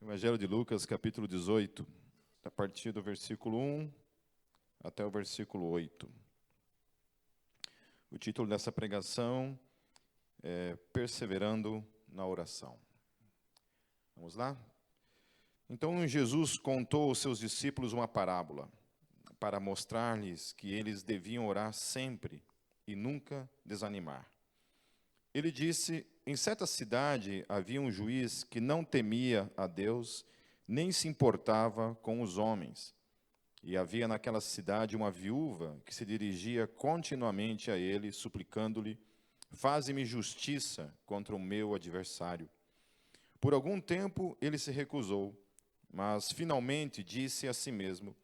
Evangelho de Lucas, capítulo 18, a partir do versículo 1 até o versículo 8. O título dessa pregação é Perseverando na Oração. Vamos lá? Então Jesus contou aos seus discípulos uma parábola, para mostrar-lhes que eles deviam orar sempre e nunca desanimar. Ele disse: em certa cidade havia um juiz que não temia a Deus, nem se importava com os homens. E havia naquela cidade uma viúva que se dirigia continuamente a ele, suplicando-lhe: faze-me justiça contra o meu adversário. Por algum tempo ele se recusou, mas finalmente disse a si mesmo: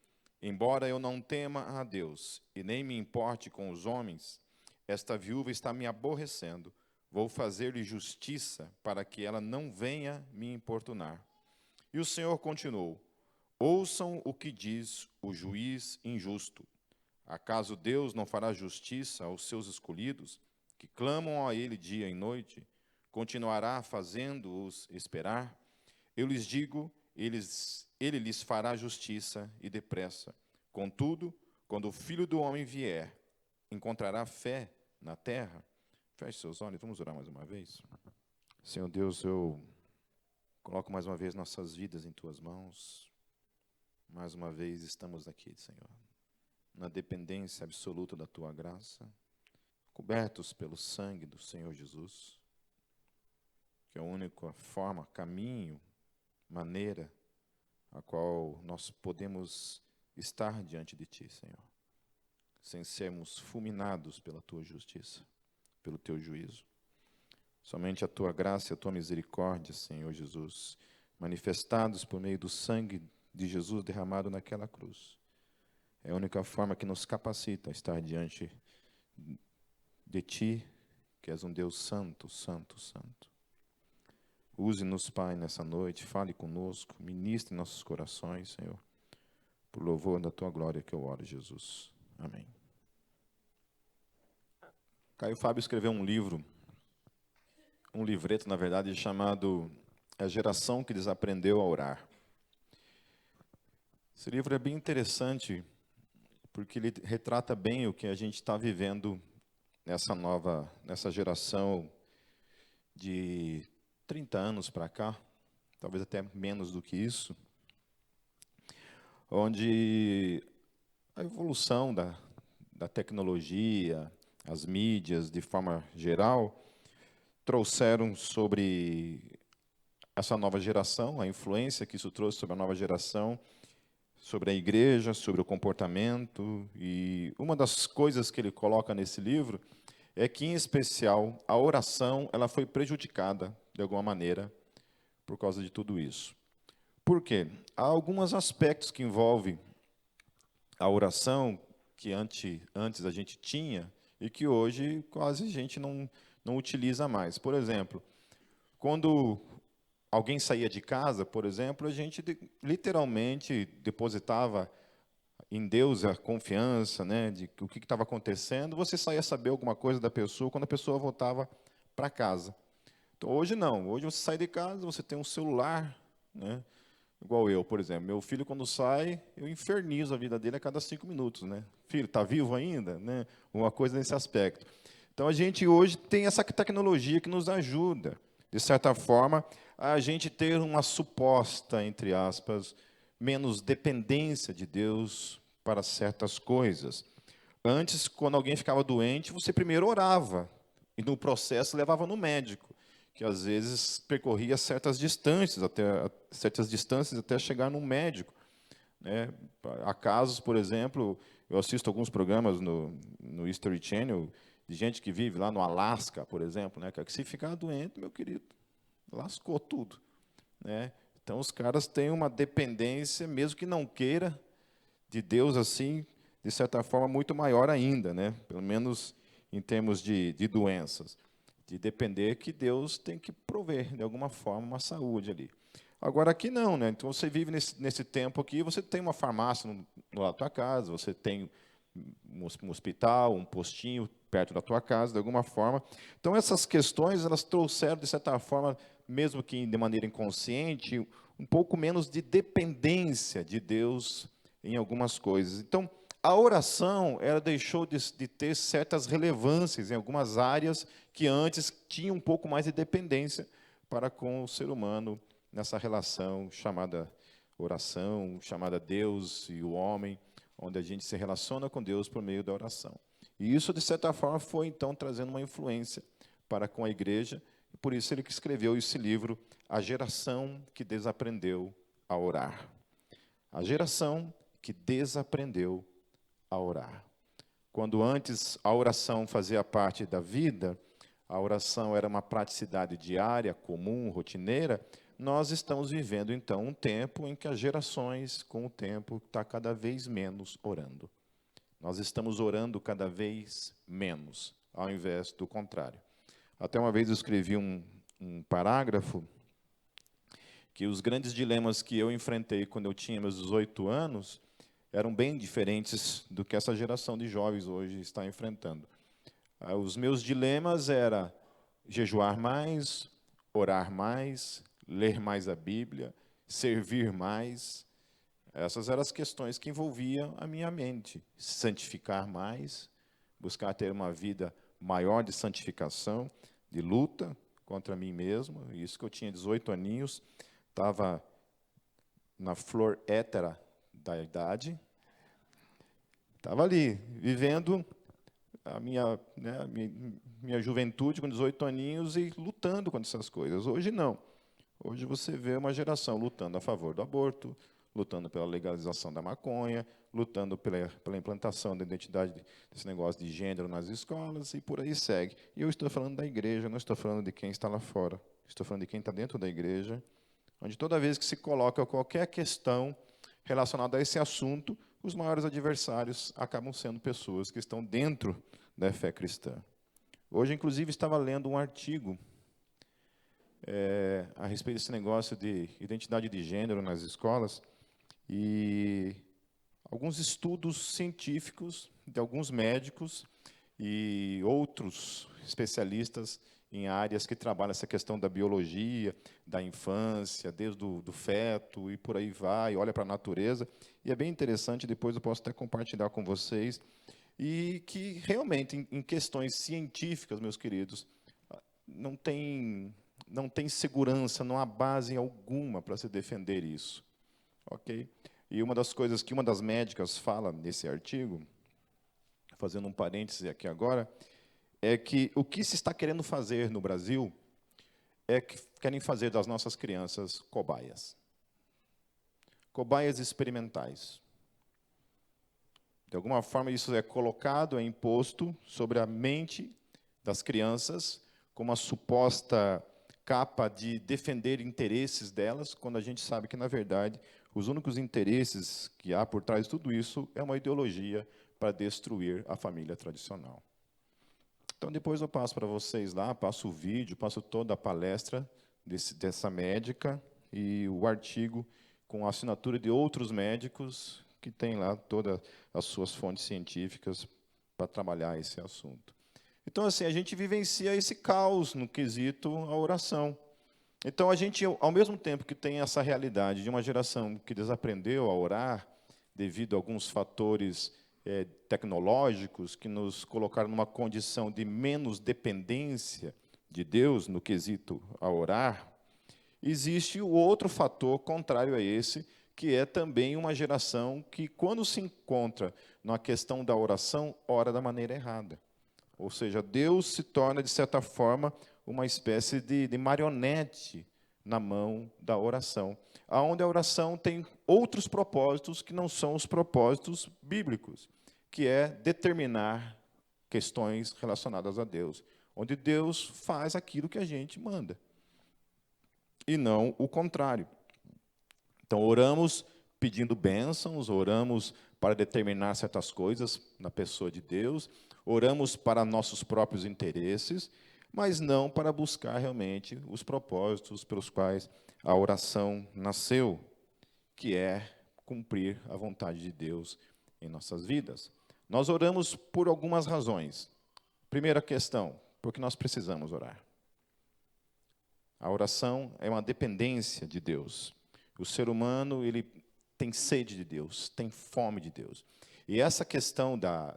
embora eu não tema a Deus e nem me importe com os homens, esta viúva está me aborrecendo. Vou fazer-lhe justiça para que ela não venha me importunar. E o Senhor continuou: ouçam o que diz o juiz injusto. Acaso Deus não fará justiça aos seus escolhidos, que clamam a Ele dia e noite? Continuará fazendo-os esperar? Eu lhes digo, Ele lhes fará justiça e depressa. Contudo, quando o Filho do Homem vier, encontrará fé na terra? Feche seus olhos, vamos orar mais uma vez. Senhor Deus, eu coloco mais uma vez nossas vidas em Tuas mãos. Mais uma vez estamos aqui, Senhor, na dependência absoluta da Tua graça, cobertos pelo sangue do Senhor Jesus, que é a única forma, caminho, maneira a qual nós podemos estar diante de Ti, Senhor, sem sermos fulminados pela Tua justiça, pelo Teu juízo. Somente a Tua graça e a Tua misericórdia, Senhor Jesus, manifestados por meio do sangue de Jesus derramado naquela cruz, é a única forma que nos capacita a estar diante de Ti, que és um Deus santo, santo, santo. Use-nos, Pai, nessa noite, fale conosco, ministre em nossos corações, Senhor, por louvor da Tua glória que eu oro, Jesus. Amém. Caio Fábio escreveu um livro, um livreto, na verdade, chamado A Geração que Desaprendeu a Orar. Esse livro é bem interessante, porque ele retrata bem o que a gente está vivendo nessa geração de 30 anos para cá, talvez até menos do que isso, onde a evolução da tecnologia, as mídias, de forma geral, trouxeram sobre essa nova geração, a influência que isso trouxe sobre a nova geração, sobre a igreja, sobre o comportamento. E uma das coisas que ele coloca nesse livro é que, em especial, a oração ela foi prejudicada, de alguma maneira, por causa de tudo isso. Por quê? Há alguns aspectos que envolvem a oração que antes a gente tinha e que hoje quase a gente não utiliza mais. Por exemplo, quando alguém saía de casa, por exemplo, a gente literalmente depositava em Deus a confiança, né, de o que estava acontecendo. Você saía saber alguma coisa da pessoa quando a pessoa voltava para casa. Então, hoje não. Hoje você sai de casa, você tem um celular, né, igual eu, por exemplo. Meu filho, quando sai, eu infernizo a vida dele a cada 5 minutos. Né? Filho, está vivo ainda? Né? Uma coisa nesse aspecto. Então, a gente hoje tem essa tecnologia que nos ajuda, de certa forma, a gente ter uma suposta, entre aspas, menos dependência de Deus para certas coisas. Antes, quando alguém ficava doente, você primeiro orava, e no processo levava no médico, que às vezes percorria certas distâncias até chegar no médico. Né? Há casos, por exemplo, eu assisto alguns programas no History Channel, de gente que vive lá no Alasca, por exemplo, né? Que se ficar doente, meu querido, lascou tudo. Né? Então, os caras têm uma dependência, mesmo que não queira, de Deus, assim, de certa forma, muito maior ainda, né? Pelo menos em termos de doenças. De depender que Deus tem que prover, de alguma forma, uma saúde ali. Agora, aqui não, né? Então, você vive nesse tempo aqui, você tem uma farmácia no lado da tua casa, você tem um hospital, um postinho perto da tua casa, de alguma forma. Então, essas questões, elas trouxeram, de certa forma, mesmo que de maneira inconsciente, um pouco menos de dependência de Deus em algumas coisas. Então, a oração, ela deixou de ter certas relevâncias em algumas áreas que antes tinham um pouco mais de dependência para com o ser humano nessa relação chamada oração, chamada Deus e o homem, onde a gente se relaciona com Deus por meio da oração. E isso, de certa forma, foi, então, trazendo uma influência para com a igreja, e por isso ele que escreveu esse livro, A Geração que Desaprendeu a Orar. A geração que desaprendeu a orar. Quando antes a oração fazia parte da vida, a oração era uma praticidade diária, comum, rotineira, nós estamos vivendo, então, um tempo em que as gerações, com o tempo, está cada vez menos orando. Nós estamos orando cada vez menos, ao invés do contrário. Até uma vez eu escrevi um parágrafo que os grandes dilemas que eu enfrentei quando eu tinha meus 18 anos eram bem diferentes do que essa geração de jovens hoje está enfrentando. Os meus dilemas eram jejuar mais, orar mais, ler mais a Bíblia, servir mais. Essas eram as questões que envolviam a minha mente. Santificar mais, buscar ter uma vida maior de santificação, de luta contra mim mesmo. Isso que eu tinha 18 aninhos, estava na flor hétera da idade, estava ali, vivendo a minha juventude com 18 aninhos e lutando contra essas coisas. Hoje não. Hoje você vê uma geração lutando a favor do aborto, lutando pela legalização da maconha, lutando pela implantação da identidade desse negócio de gênero nas escolas e por aí segue. E eu estou falando da igreja, não estou falando de quem está lá fora. Estou falando de quem está dentro da igreja, onde toda vez que se coloca qualquer questão relacionada a esse assunto, os maiores adversários acabam sendo pessoas que estão dentro da fé cristã. Hoje, inclusive, estava lendo um artigo a respeito desse negócio de identidade de gênero nas escolas e alguns estudos científicos de alguns médicos e outros especialistas em áreas que trabalham essa questão da biologia, da infância, desde do feto e por aí vai, olha para a natureza. E é bem interessante, depois eu posso até compartilhar com vocês, e que realmente, em questões científicas, meus queridos, não tem segurança, não há base alguma para se defender isso. Ok? E uma das coisas que uma das médicas fala nesse artigo, fazendo um parêntese aqui agora, é que o que se está querendo fazer no Brasil é que querem fazer das nossas crianças cobaias. Cobaias experimentais. De alguma forma, isso é colocado, é imposto sobre a mente das crianças, como uma suposta capa de defender interesses delas, quando a gente sabe que, na verdade, os únicos interesses que há por trás de tudo isso é uma ideologia para destruir a família tradicional. Então, depois eu passo para vocês lá, passo o vídeo, passo toda a palestra dessa médica e o artigo com a assinatura de outros médicos que têm lá todas as suas fontes científicas para trabalhar esse assunto. Então, assim, a gente vivencia esse caos no quesito a oração. Então, a gente, ao mesmo tempo que tem essa realidade de uma geração que desaprendeu a orar devido a alguns fatores tecnológicos que nos colocaram numa condição de menos dependência de Deus no quesito a orar, existe o outro fator contrário a esse, que é também uma geração que, quando se encontra na questão da oração, ora da maneira errada. Ou seja, Deus se torna, de certa forma, uma espécie de marionete na mão da oração, onde a oração tem outros propósitos que não são os propósitos bíblicos, que é determinar questões relacionadas a Deus, onde Deus faz aquilo que a gente manda, e não o contrário. Então, oramos pedindo bênçãos, oramos para determinar certas coisas na pessoa de Deus, oramos para nossos próprios interesses, mas não para buscar realmente os propósitos pelos quais a oração nasceu, que é cumprir a vontade de Deus em nossas vidas. Nós oramos por algumas razões. Primeira questão, porque nós precisamos orar. A oração é uma dependência de Deus. O ser humano, ele tem sede de Deus, tem fome de Deus. E essa questão da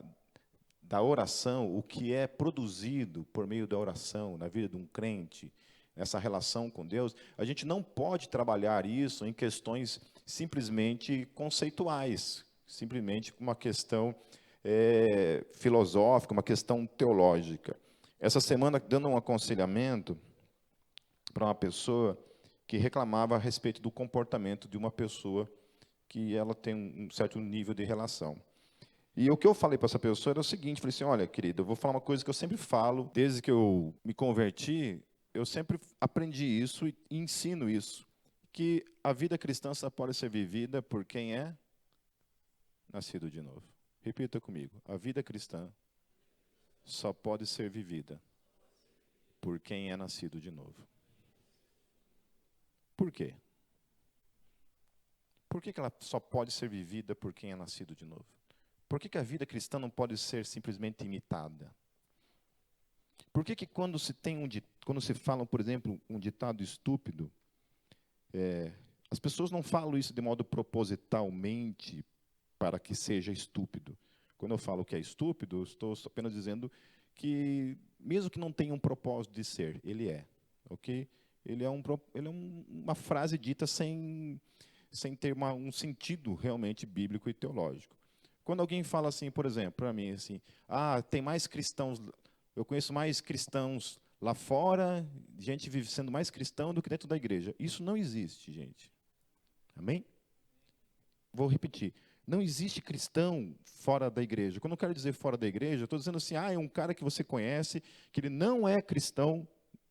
oração, o que é produzido por meio da oração na vida de um crente, essa relação com Deus, a gente não pode trabalhar isso em questões simplesmente conceituais, simplesmente uma questão filosófica, uma questão teológica. Essa semana, dando um aconselhamento para uma pessoa que reclamava a respeito do comportamento de uma pessoa que ela tem um certo nível de relação. E o que eu falei para essa pessoa era o seguinte, falei assim, olha, querida, eu vou falar uma coisa que eu sempre falo, desde que eu me converti, eu sempre aprendi isso e ensino isso, que a vida cristã só pode ser vivida por quem é nascido de novo. Repita comigo, a vida cristã só pode ser vivida por quem é nascido de novo. Por quê? Por que ela só pode ser vivida por quem é nascido de novo? Por que a vida cristã não pode ser simplesmente imitada? Por que quando se fala, por exemplo, um ditado estúpido, as pessoas não falam isso de modo propositalmente para que seja estúpido? Quando eu falo que é estúpido, eu estou apenas dizendo que, mesmo que não tenha um propósito de ser, ele é, ok? Ele é uma frase dita sem ter um sentido realmente bíblico e teológico. Quando alguém fala assim, por exemplo, para mim, assim, tem mais cristãos, eu conheço mais cristãos lá fora, gente vive sendo mais cristão do que dentro da igreja. Isso não existe, gente. Amém? Vou repetir. Não existe cristão fora da igreja. Quando eu quero dizer fora da igreja, eu estou dizendo assim, é um cara que você conhece, que ele não é cristão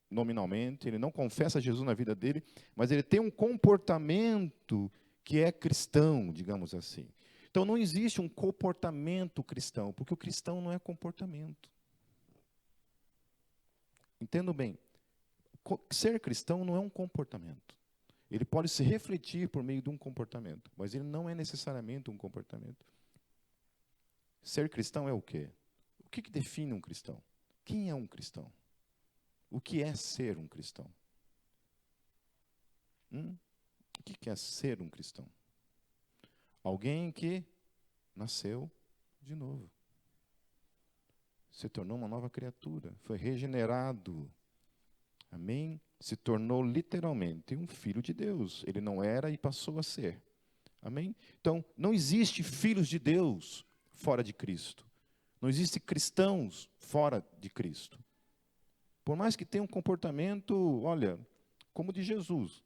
nominalmente, ele não confessa Jesus na vida dele, mas ele tem um comportamento que é cristão, digamos assim. Então, não existe um comportamento cristão, porque o cristão não é comportamento. Entendam bem, ser cristão não é um comportamento. Ele pode se refletir por meio de um comportamento, mas ele não é necessariamente um comportamento. Ser cristão é o quê? O que define um cristão? Quem é um cristão? O que é ser um cristão? O que é ser um cristão? Alguém que nasceu de novo. Se tornou uma nova criatura. Foi regenerado. Amém? Se tornou literalmente um filho de Deus. Ele não era e passou a ser. Amém? Então, não existe filhos de Deus fora de Cristo. Não existe cristãos fora de Cristo. Por mais que tenha um comportamento, olha, como o de Jesus.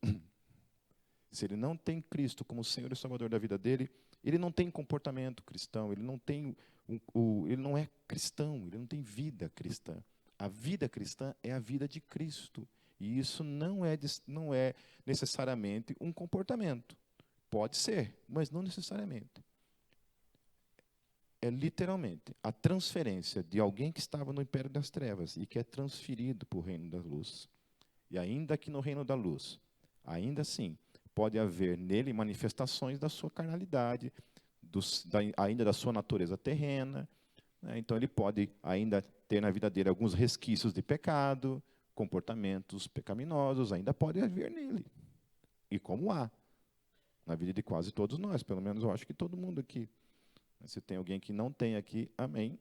Se ele não tem Cristo como Senhor e Salvador da vida dele, ele não tem comportamento cristão, ele não é cristão, ele não tem vida cristã. A vida cristã é a vida de Cristo. E isso não é necessariamente um comportamento. Pode ser, mas não necessariamente. É literalmente a transferência de alguém que estava no império das trevas e que é transferido para o reino da luz. E ainda que no reino da luz, ainda assim, pode haver nele manifestações da sua carnalidade, ainda da sua natureza terrena. Né? Então, ele pode ainda ter na vida dele alguns resquícios de pecado, comportamentos pecaminosos, ainda pode haver nele. E como há na vida de quase todos nós, pelo menos eu acho que todo mundo aqui. Se tem alguém que não tem aqui, amém.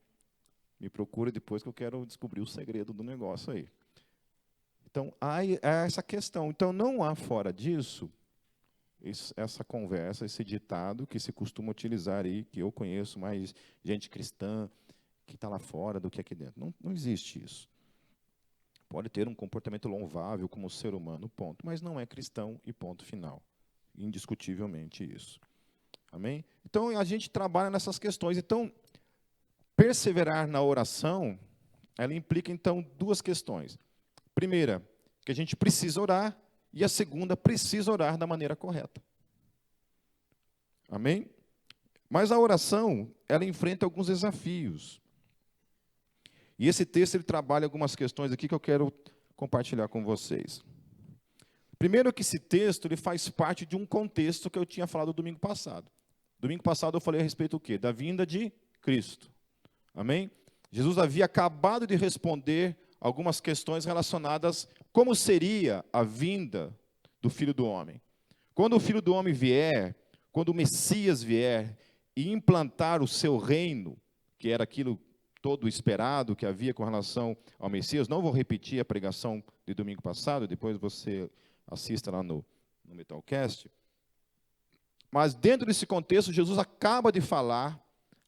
Me procura depois que eu quero descobrir o segredo do negócio aí. Então, há essa questão. Então, não há fora disso essa conversa, esse ditado que se costuma utilizar aí, que eu conheço mais gente cristã que está lá fora do que aqui dentro. Não existe isso. Pode ter um comportamento louvável como ser humano, ponto. Mas não é cristão e ponto final. Indiscutivelmente isso. Amém? Então, a gente trabalha nessas questões. Então, perseverar na oração, ela implica, então, duas questões. Primeira, que a gente precisa orar, e a segunda, precisa orar da maneira correta. Amém? Mas a oração, ela enfrenta alguns desafios. E esse texto, ele trabalha algumas questões aqui que eu quero compartilhar com vocês. Primeiro que esse texto, ele faz parte de um contexto que eu tinha falado domingo passado. Domingo passado eu falei a respeito do quê? Da vinda de Cristo. Amém? Jesus havia acabado de responder algumas questões relacionadas como seria a vinda do Filho do Homem. Quando o Filho do Homem vier, quando o Messias vier e implantar o seu reino, que era aquilo todo esperado que havia com relação ao Messias, não vou repetir a pregação de domingo passado, depois você assista lá no Metalcast, mas dentro desse contexto, Jesus acaba de falar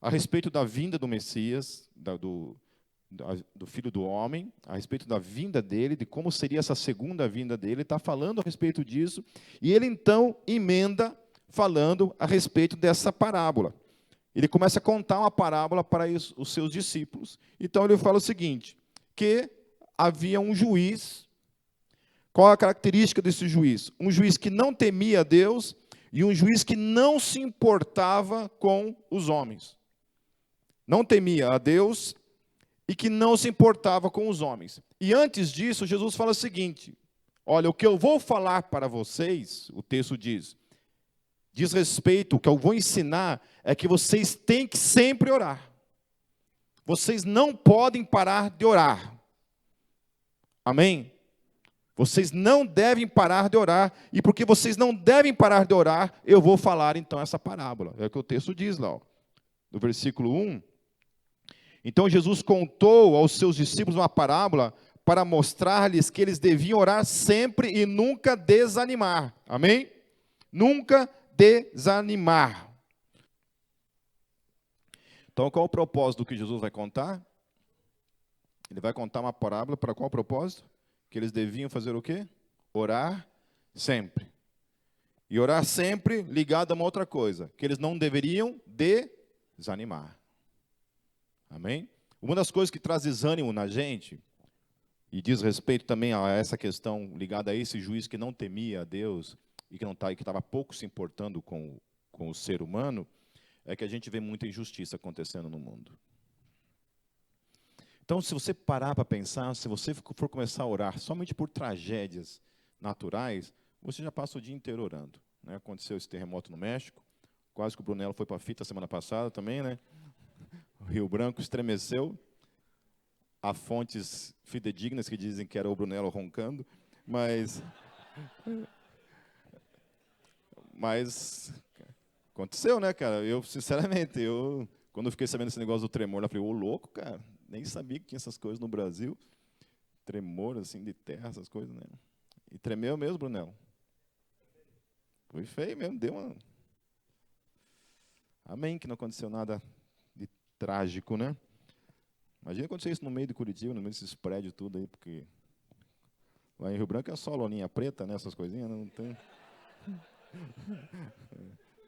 a respeito da vinda do Messias, do Filho do Homem, a respeito da vinda dele, de como seria essa segunda vinda dele, está falando a respeito disso, e ele então emenda falando a respeito dessa parábola. Ele começa a contar uma parábola para os seus discípulos. Então ele fala o seguinte, que havia um juiz. Qual a característica desse juiz? Um juiz que não temia a Deus e um juiz que não se importava com os homens. Não temia a Deus e que não se importava com os homens. E antes disso, Jesus fala o seguinte, olha, o que eu vou falar para vocês, o texto diz respeito, o que eu vou ensinar é que vocês têm que sempre orar. Vocês não podem parar de orar. Amém? Vocês não devem parar de orar, e porque vocês não devem parar de orar, eu vou falar então essa parábola. É o que o texto diz lá, ó, no versículo 1. Então Jesus contou aos seus discípulos uma parábola para mostrar-lhes que eles deviam orar sempre e nunca desanimar. Amém? Nunca desanimar. Então, qual é o propósito do que Jesus vai contar? Ele vai contar uma parábola para qual propósito? Que eles deviam fazer o quê? Orar sempre. E orar sempre ligado a uma outra coisa, que eles não deveriam desanimar. Amém? Uma das coisas que traz desânimo na gente, e diz respeito também a essa questão ligada a esse juiz que não temia a Deus, e que estava pouco se importando com o ser humano, é que a gente vê muita injustiça acontecendo no mundo. Então, se você parar para pensar, se você for começar a orar somente por tragédias naturais, você já passa o dia inteiro orando. Né? Aconteceu esse terremoto no México, quase que o Brunello foi para a fita semana passada também, né? O Rio Branco estremeceu. Há fontes fidedignas que dizem que era o Brunello roncando, mas aconteceu, né, cara? Eu, sinceramente, quando eu fiquei sabendo desse negócio do tremor, eu falei, ô louco, cara, nem sabia que tinha essas coisas no Brasil. Tremor, assim, de terra, essas coisas, né? E tremeu mesmo, Brunello. Foi feio mesmo, deu uma... Amém, que não aconteceu nada de trágico, né? Imagina acontecer isso no meio de Curitiba, no meio desses prédios tudo aí, porque lá em Rio Branco é só loninha preta, né, essas coisinhas, não tem...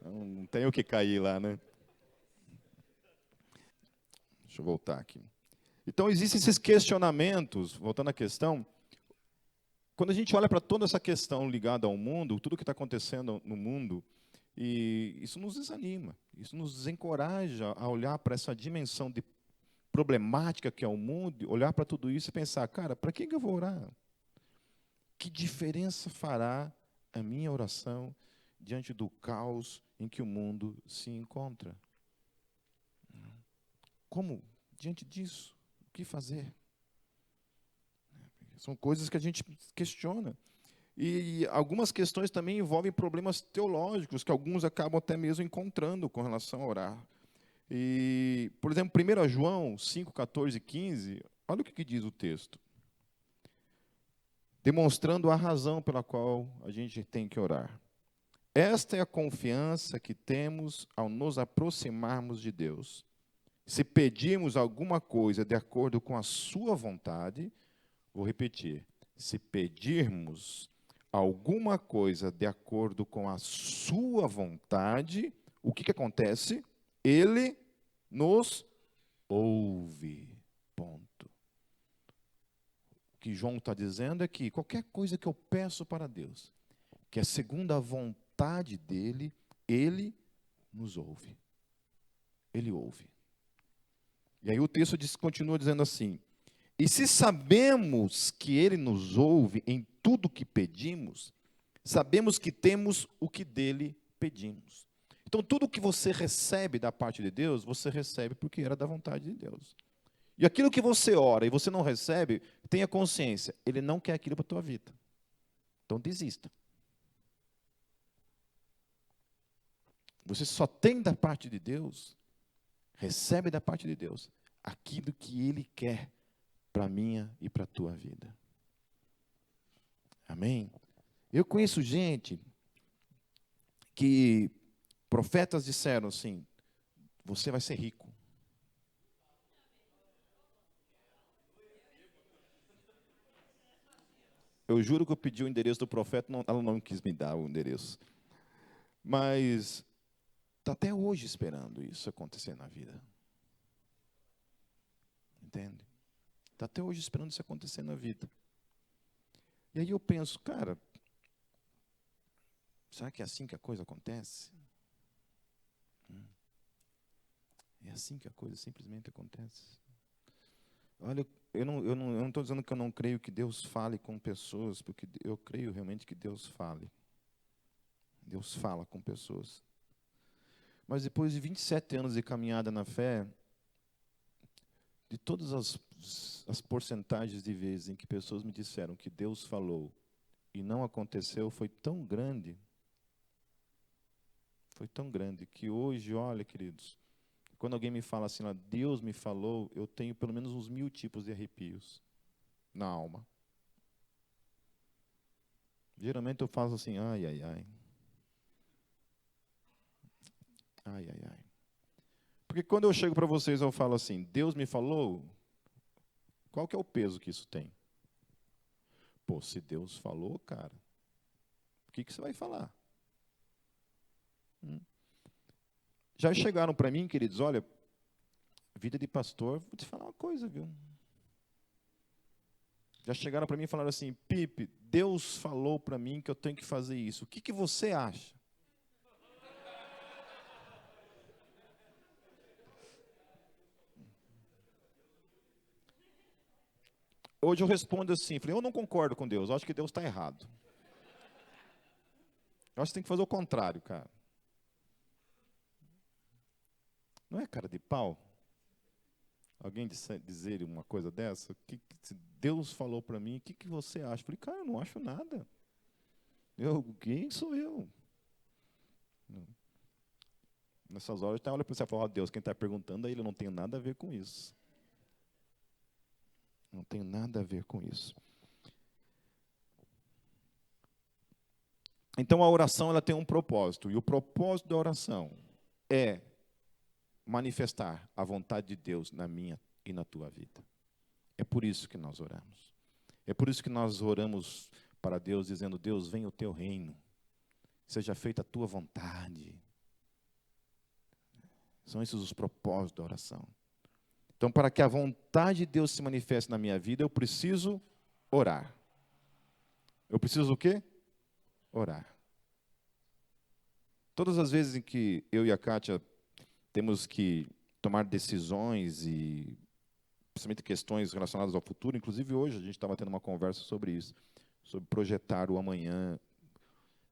Não tem o que cair lá, né? Deixa eu voltar aqui. Então, existem esses questionamentos, voltando à questão, quando a gente olha para toda essa questão ligada ao mundo, tudo que está acontecendo no mundo, e isso nos desanima, isso nos desencoraja a olhar para essa dimensão de problemática que é o mundo, olhar para tudo isso e pensar, cara, para que eu vou orar? Que diferença fará a minha oração diante do caos em que o mundo se encontra? Como, diante disso, o que fazer? São coisas que a gente questiona. E algumas questões também envolvem problemas teológicos, que alguns acabam até mesmo encontrando com relação a orar. E, por exemplo, 1 João 5, 14 e 15, olha o que diz o texto. Demonstrando a razão pela qual a gente tem que orar. Esta é a confiança que temos ao nos aproximarmos de Deus. Se pedirmos alguma coisa de acordo com a sua vontade, vou repetir, se pedirmos alguma coisa de acordo com a sua vontade, o que acontece? Ele nos ouve. Ponto. O que João está dizendo é que qualquer coisa que eu peço para Deus, que é segundo a vontade dele, ele nos ouve. Ele ouve. E aí o texto continua dizendo assim, e se sabemos que ele nos ouve em tudo que pedimos, sabemos que temos o que dele pedimos. Então, tudo que você recebe da parte de Deus, você recebe porque era da vontade de Deus. E aquilo que você ora e você não recebe, tenha consciência, ele não quer aquilo para a tua vida. Então, desista. Você só tem da parte de Deus, recebe da parte de Deus, aquilo que Ele quer para a minha e para a tua vida. Amém? Eu conheço gente que profetas disseram assim, você vai ser rico. Eu juro que eu pedi o endereço do profeta, ela não quis me dar o endereço. Mas está até hoje esperando isso acontecer na vida. Entende? Está até hoje esperando isso acontecer na vida. E aí eu penso, cara, será que é assim que a coisa acontece? É assim que a coisa simplesmente acontece? Olha, eu não estou dizendo que eu não creio que Deus fale com pessoas, porque eu creio realmente que Deus fale. Deus fala com pessoas. Mas depois de 27 anos de caminhada na fé, de todas as porcentagens de vezes em que pessoas me disseram que Deus falou e não aconteceu, foi tão grande, que hoje, olha, queridos, quando alguém me fala assim, Deus me falou, eu tenho pelo menos uns 1000 tipos de arrepios na alma. Geralmente eu faço assim, ai, ai, ai. Ai, ai, ai. Porque quando eu chego para vocês, eu falo assim, Deus me falou, qual que é o peso que isso tem? Pô, se Deus falou, cara, o que você vai falar? Já chegaram para mim, queridos, olha, vida de pastor, vou te falar uma coisa, viu? Já chegaram para mim e falaram assim, Pipe, Deus falou para mim que eu tenho que fazer isso. O que você acha? Hoje eu respondo assim, falei, eu não concordo com Deus, eu acho que Deus está errado. Eu acho que tem que fazer o contrário, cara. Não é cara de pau? Alguém dizer uma coisa dessa? Se Deus falou para mim, o que você acha? Eu falei, cara, eu não acho nada. Quem sou eu? Nessas horas, olha para você e fala, Deus, quem está perguntando a ele, eu não tenho nada a ver com isso. Não tenho nada a ver com isso. Então, a oração ela tem um propósito. E o propósito da oração é manifestar a vontade de Deus na minha e na tua vida. É por isso que nós oramos. É por isso que nós oramos para Deus, dizendo, Deus, venha o teu reino. Seja feita a tua vontade. São esses os propósitos da oração. Então, para que a vontade de Deus se manifeste na minha vida, eu preciso orar. Eu preciso o quê? Orar. Todas as vezes em que eu e a Kátia temos que tomar decisões e principalmente questões relacionadas ao futuro, inclusive hoje a gente estava tendo uma conversa sobre isso, sobre projetar o amanhã,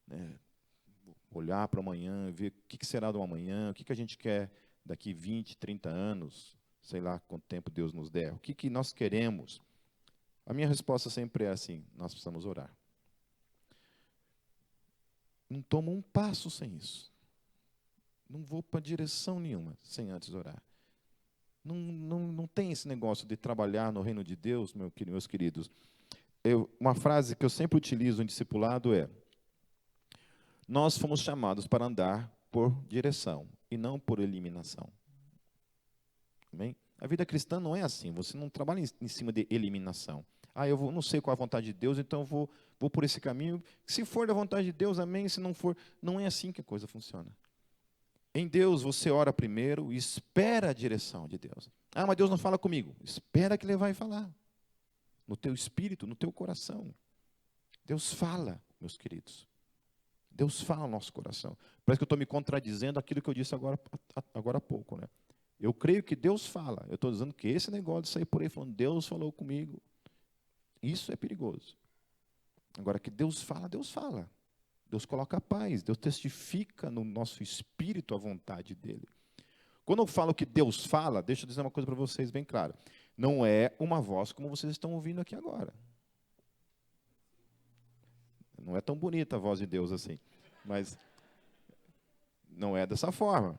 né? Olhar para o amanhã, ver o que será do amanhã, o que a gente quer daqui 20, 30 anos, sei lá quanto tempo Deus nos der, o que nós queremos. A minha resposta sempre é assim, nós precisamos orar. Não tomo um passo sem isso. Não vou para direção nenhuma sem antes orar. Não tem esse negócio de trabalhar no reino de Deus, meus queridos. Uma frase que eu sempre utilizo em discipulado é: nós fomos chamados para andar por direção e não por eliminação. Amém? A vida cristã não é assim. Você não trabalha em cima de eliminação. Eu não sei qual é a vontade de Deus, então vou por esse caminho. Se for da vontade de Deus, amém. Se não for, não é assim que a coisa funciona. Em Deus, você ora primeiro e espera a direção de Deus. Mas Deus não fala comigo. Espera que Ele vai falar. No teu espírito, no teu coração. Deus fala, meus queridos. Deus fala no nosso coração. Parece que eu estou me contradizendo aquilo que eu disse agora há pouco, né? Eu creio que Deus fala. Eu estou dizendo que esse negócio de sair por aí falando, Deus falou comigo, isso é perigoso. Agora, que Deus fala, Deus fala. Deus coloca a paz, Deus testifica no nosso espírito a vontade dEle. Quando eu falo que Deus fala, deixa eu dizer uma coisa para vocês bem clara. Não é uma voz como vocês estão ouvindo aqui agora. Não é tão bonita a voz de Deus assim. Mas Não é dessa forma.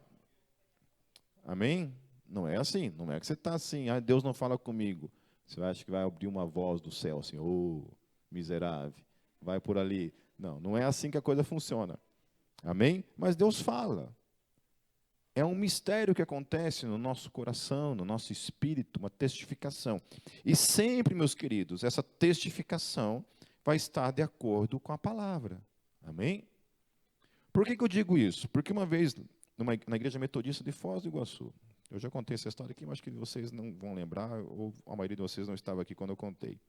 Amém? Não é assim. Não é que você está assim, Deus não fala comigo. Você acha que vai abrir uma voz do céu assim, miserável, vai por ali. Não, não é assim que a coisa funciona. Amém? Mas Deus fala. É um mistério que acontece no nosso coração, no nosso espírito, uma testificação. E sempre, meus queridos, essa testificação vai estar de acordo com a palavra. Amém? Por que eu digo isso? Porque uma vez, na Igreja Metodista de Foz do Iguaçu, eu já contei essa história aqui, mas acho que vocês não vão lembrar, ou a maioria de vocês não estava aqui quando eu contei.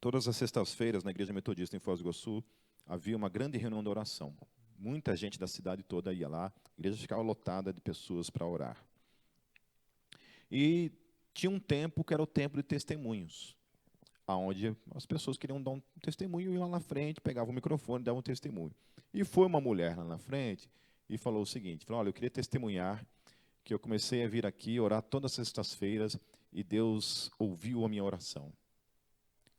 Todas as sextas-feiras, na Igreja Metodista em Foz do Iguaçu, havia uma grande reunião de oração. Muita gente da cidade toda ia lá, a igreja ficava lotada de pessoas para orar. E tinha um tempo que era o tempo de testemunhos, onde as pessoas queriam dar um testemunho, iam lá na frente, pegavam o microfone e davam um testemunho. E foi uma mulher lá na frente e falou o seguinte, olha, eu queria testemunhar que eu comecei a vir aqui orar todas as sextas-feiras e Deus ouviu a minha oração.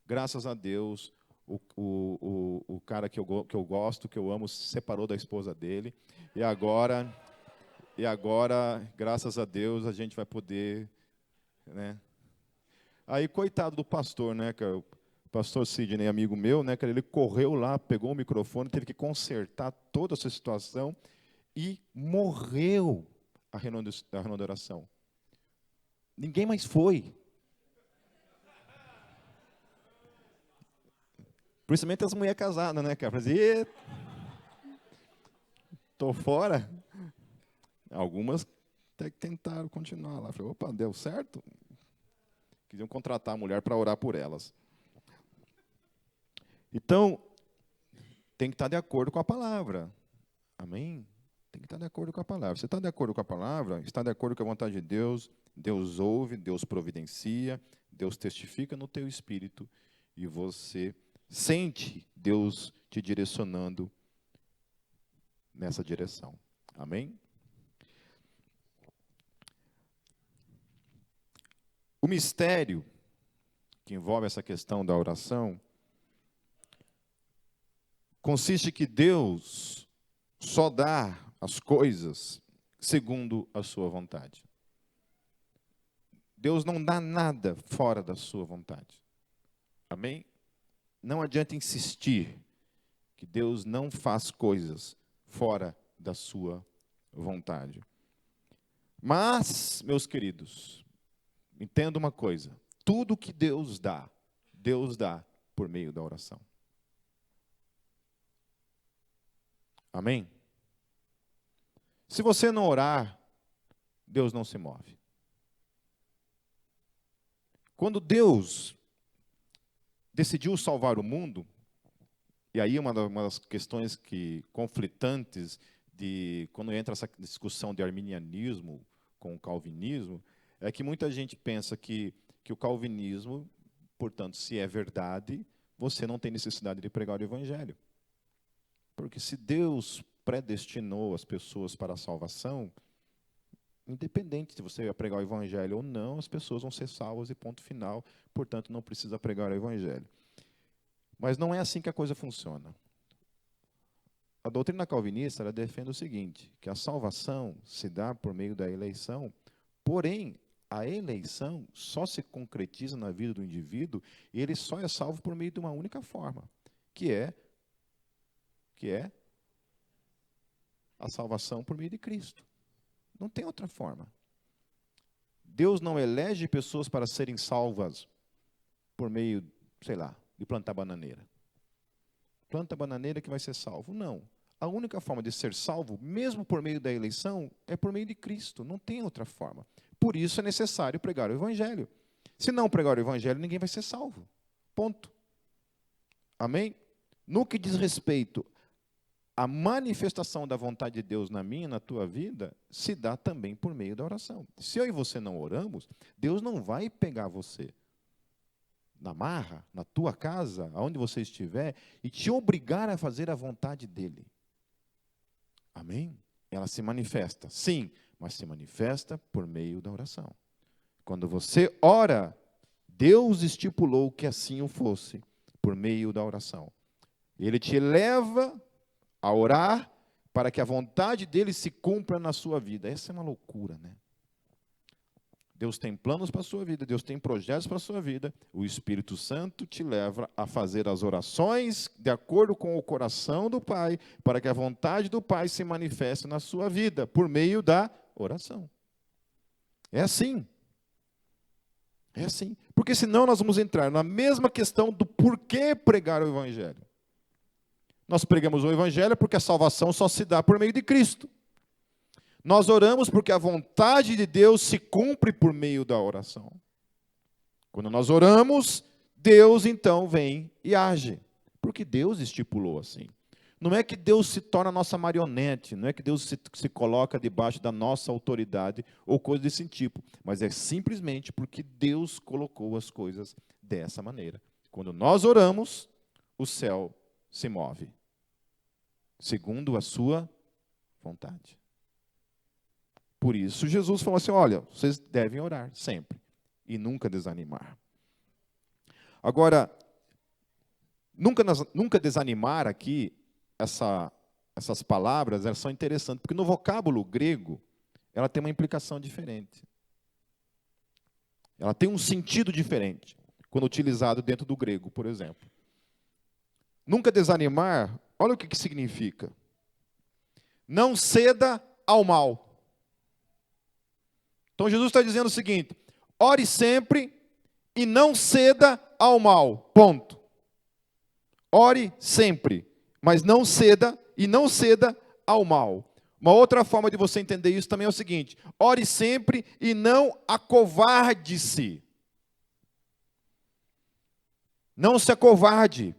Graças a Deus, o cara que eu gosto, que eu amo, se separou da esposa dele. E agora, graças a Deus, a gente vai poder, né? Aí, coitado do pastor, né, cara? O pastor Sidney, amigo meu, né, cara, ele correu lá, pegou o microfone, teve que consertar toda essa situação e morreu a reunião de oração. Ninguém mais foi. Principalmente as mulheres casadas, né, cara? Fazia, tô fora. Algumas até que tentaram continuar lá. Falei, opa, deu certo? Queriam contratar a mulher para orar por elas. Então, tem que estar de acordo com a palavra. Amém? Tem que estar de acordo com a palavra. Você está de acordo com a palavra? Está de acordo com a vontade de Deus? Deus ouve, Deus providencia, Deus testifica no teu espírito e você sente Deus te direcionando nessa direção. Amém? O mistério que envolve essa questão da oração consiste que Deus só dá as coisas segundo a sua vontade. Deus não dá nada fora da sua vontade. Amém? Não adianta insistir que Deus não faz coisas fora da sua vontade. Mas, meus queridos, entenda uma coisa. Tudo que Deus dá por meio da oração. Amém? Se você não orar, Deus não se move. Quando Deus decidiu salvar o mundo, e aí uma das questões conflitantes de quando entra essa discussão de arminianismo com o calvinismo, é que muita gente pensa que o calvinismo, portanto, se é verdade, você não tem necessidade de pregar o evangelho. Porque se Deus predestinou as pessoas para a salvação, independente se você vai pregar o evangelho ou não, as pessoas vão ser salvas e ponto final, portanto, não precisa pregar o evangelho. Mas não é assim que a coisa funciona. A doutrina calvinista, ela defende o seguinte, que a salvação se dá por meio da eleição, porém, a eleição só se concretiza na vida do indivíduo e ele só é salvo por meio de uma única forma, que é a salvação por meio de Cristo. Não tem outra forma. Deus não elege pessoas para serem salvas por meio, sei lá, de plantar bananeira. Planta bananeira que vai ser salvo. Não. A única forma de ser salvo, mesmo por meio da eleição, é por meio de Cristo. Não tem outra forma. Por isso é necessário pregar o evangelho. Se não pregar o evangelho, ninguém vai ser salvo. Ponto. Amém? No que diz respeito à manifestação da vontade de Deus na minha e na tua vida, se dá também por meio da oração. Se eu e você não oramos, Deus não vai pegar você na marra, na tua casa, aonde você estiver, e te obrigar a fazer a vontade dEle. Amém? Ela se manifesta, sim, mas se manifesta por meio da oração. Quando você ora, Deus estipulou que assim o fosse, por meio da oração. Ele te leva a orar para que a vontade dele se cumpra na sua vida. Essa é uma loucura, né? Deus tem planos para a sua vida, Deus tem projetos para a sua vida. O Espírito Santo te leva a fazer as orações de acordo com o coração do Pai, para que a vontade do Pai se manifeste na sua vida, por meio da oração. É assim. É assim. Porque senão nós vamos entrar na mesma questão do porquê pregar o Evangelho. Nós pregamos o Evangelho porque a salvação só se dá por meio de Cristo. Nós oramos porque a vontade de Deus se cumpre por meio da oração. Quando nós oramos, Deus então vem e age. Porque Deus estipulou assim. Não é que Deus se torna nossa marionete, não é que Deus se coloca debaixo da nossa autoridade ou coisa desse tipo. Mas é simplesmente porque Deus colocou as coisas dessa maneira. Quando nós oramos, o céu se move. Segundo a sua vontade. Por isso, Jesus falou assim, olha, vocês devem orar sempre e nunca desanimar. Agora, nunca desanimar aqui, essas palavras, elas são interessantes, porque no vocábulo grego, ela tem uma implicação diferente. Ela tem um sentido diferente, quando utilizado dentro do grego, por exemplo. Nunca desanimar, olha o que significa. Não ceda ao mal. Então, Jesus está dizendo o seguinte, ore sempre e não ceda ao mal, ponto. Ore sempre, mas não ceda e não ceda ao mal. Uma outra forma de você entender isso também é o seguinte, ore sempre e não acovarde-se. Não se acovarde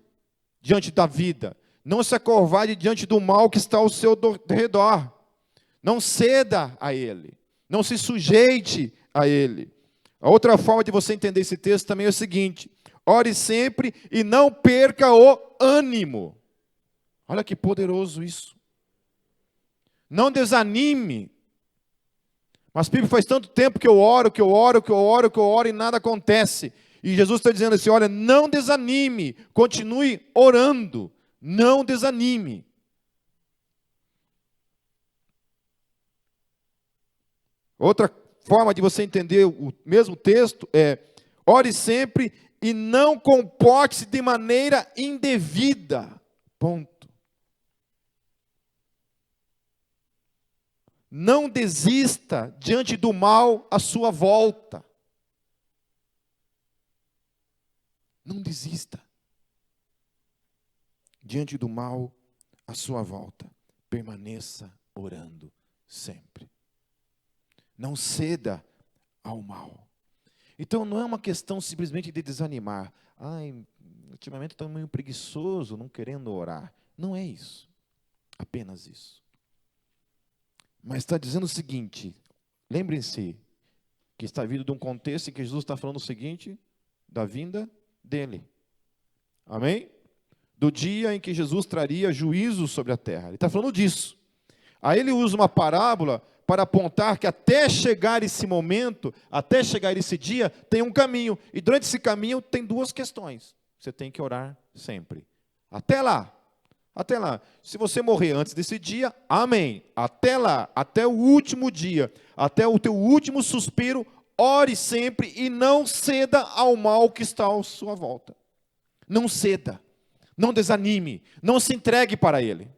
diante da vida, não se acovarde diante do mal que está ao seu redor. Não ceda a ele. Não se sujeite a ele. A outra forma de você entender esse texto também é o seguinte, ore sempre e não perca o ânimo. Olha que poderoso isso. Não desanime. Mas, Pipe, faz tanto tempo que eu oro e nada acontece. E Jesus está dizendo assim, olha, não desanime, continue orando, não desanime. Outra forma de você entender o mesmo texto é, ore sempre e não comporte-se de maneira indevida. Ponto. Não desista diante do mal à sua volta. Não desista diante do mal à sua volta. Permaneça orando sempre. Não ceda ao mal. Então não é uma questão simplesmente de desanimar. Ai, ultimamente estou meio preguiçoso, não querendo orar. Não é isso. Apenas isso. Mas está dizendo o seguinte, lembrem-se que está vindo de um contexto em que Jesus está falando o seguinte, da vinda dele. Amém? Do dia em que Jesus traria juízo sobre a terra. Ele está falando disso. Aí ele usa uma parábola para apontar que até chegar esse momento, até chegar esse dia, tem um caminho. E durante esse caminho tem duas questões. Você tem que orar sempre. Até lá. Até lá. Se você morrer antes desse dia, amém. Até lá, até o último dia, até o teu último suspiro, ore sempre e não ceda ao mal que está à sua volta. Não ceda. Não desanime. Não se entregue para ele.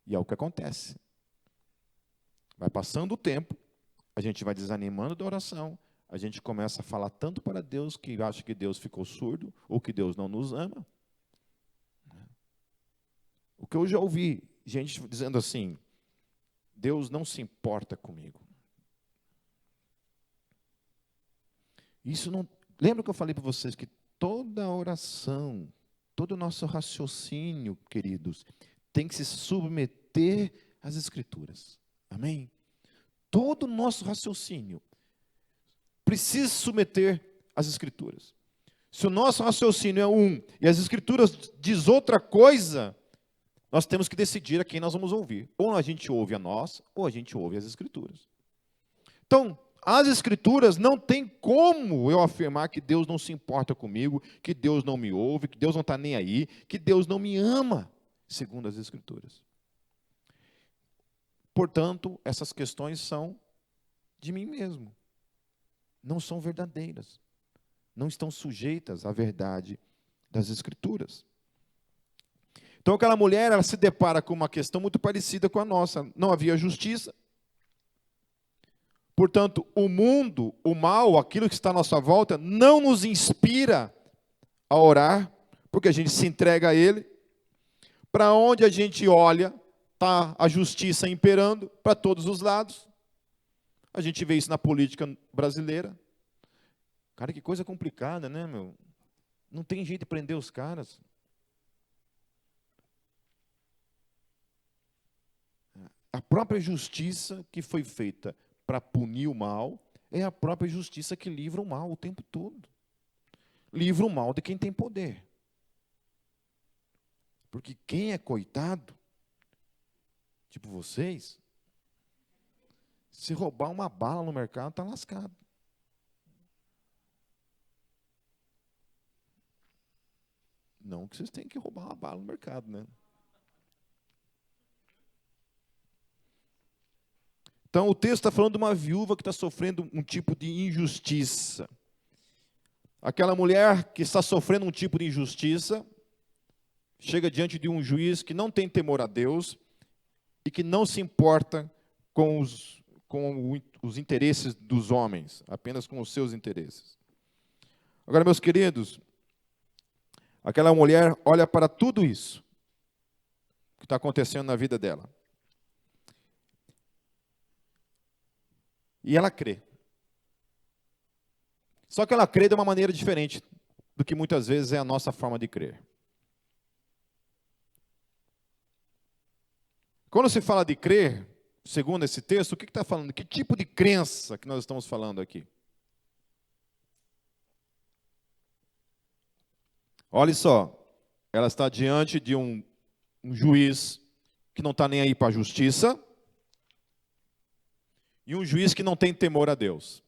E é o que acontece. Vai passando o tempo, a gente vai desanimando da oração, a gente começa a falar tanto para Deus que acha que Deus ficou surdo, ou que Deus não nos ama. O que eu já ouvi, gente dizendo assim, Deus não se importa comigo. Isso não... Lembra que eu falei para vocês que toda oração, todo o nosso raciocínio, queridos, tem que se submeter às Escrituras. Amém? Todo o nosso raciocínio precisa se submeter às Escrituras. Se o nosso raciocínio é um e as Escrituras diz outra coisa, nós temos que decidir a quem nós vamos ouvir. Ou a gente ouve a nós, ou a gente ouve as Escrituras. Então, as Escrituras não tem como eu afirmar que Deus não se importa comigo, que Deus não me ouve, que Deus não está nem aí, que Deus não me ama. segundo as Escrituras. Portanto, essas questões são de mim mesmo. Não são verdadeiras. Não estão sujeitas à verdade das Escrituras. Então, aquela mulher, ela se depara com uma questão muito parecida com a nossa. Não havia justiça. Portanto, o mundo, o mal, aquilo que está à nossa volta, não nos inspira a orar, porque a gente se entrega a ele. Para onde a gente olha, está a justiça imperando para todos os lados. A gente vê isso na política brasileira. Cara, que coisa complicada, né, meu? Não tem jeito de prender os caras. A própria justiça que foi feita para punir o mal é a própria justiça que livra o mal o tempo todo. Livra o mal de quem tem poder. Porque quem é coitado, tipo vocês, se roubar uma bala no mercado, está lascado. Não que vocês tenham que roubar uma bala no mercado, né? Então, o texto está falando de uma viúva que está sofrendo um tipo de injustiça. Aquela mulher que está sofrendo um tipo de injustiça, chega diante de um juiz que não tem temor a Deus e que não se importa com os interesses dos homens, apenas com os seus interesses. Agora, meus queridos, aquela mulher olha para tudo isso que está acontecendo na vida dela. E ela crê. Só que ela crê de uma maneira diferente do que muitas vezes é a nossa forma de crer. Quando se fala de crer, segundo esse texto, o que está falando? Que tipo de crença que nós estamos falando aqui? Olha só, ela está diante de um juiz que não está nem aí para a justiça e um juiz que não tem temor a Deus.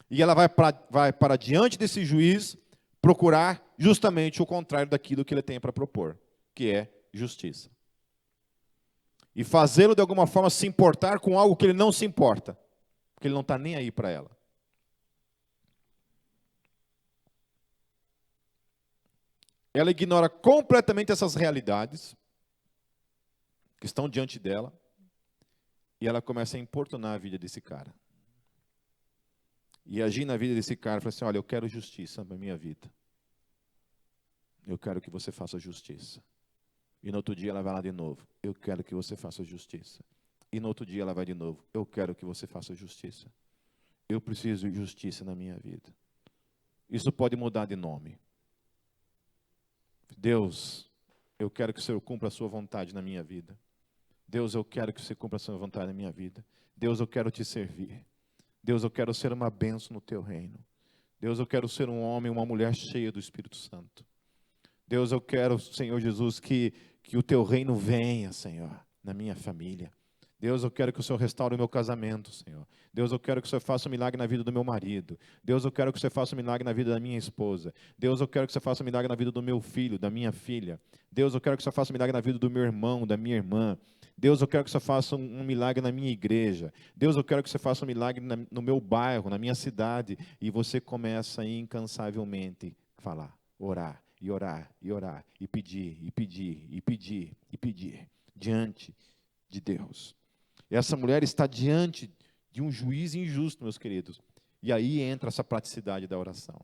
E ela vai para diante desse juiz procurar justamente o contrário daquilo que ele tem para propor, que é justiça. E fazê-lo de alguma forma se importar com algo que ele não se importa, porque ele não está nem aí para ela. Ela ignora completamente essas realidades que estão diante dela e ela começa a importunar a vida desse cara. E agir na vida desse cara, fala assim, olha, eu quero justiça na minha vida. Eu quero que você faça justiça. E no outro dia ela vai lá de novo, eu quero que você faça justiça. E no outro dia ela vai de novo, eu quero que você faça justiça. Eu preciso de justiça na minha vida. Isso pode mudar de nome. Deus, eu quero que o Senhor cumpra a sua vontade na minha vida. Deus, eu quero que você cumpra a sua vontade na minha vida. Deus, eu quero te servir. Deus, eu quero ser uma bênção no teu reino. Deus, eu quero ser um homem, uma mulher cheia do Espírito Santo. Deus, eu quero, Senhor Jesus, que o teu reino venha, Senhor, na minha família. Deus, eu quero que o Senhor restaure o meu casamento, Senhor. Deus, eu quero que o Senhor faça um milagre na vida do meu marido. Deus, eu quero que o Senhor faça um milagre na vida da minha esposa. Deus, eu quero que o Senhor faça um milagre na vida do meu filho, da minha filha. Deus, eu quero que o Senhor faça um milagre na vida do meu irmão, da minha irmã. Deus, eu quero que o Senhor faça um milagre na minha igreja. Deus, eu quero que o Senhor faça um milagre no meu bairro, na minha cidade. E você começa incansavelmente a falar, orar, e orar, e orar, e pedir, e pedir, e pedir, e pedir, diante de Deus. Essa mulher está diante de um juiz injusto, meus queridos. E aí entra essa praticidade da oração.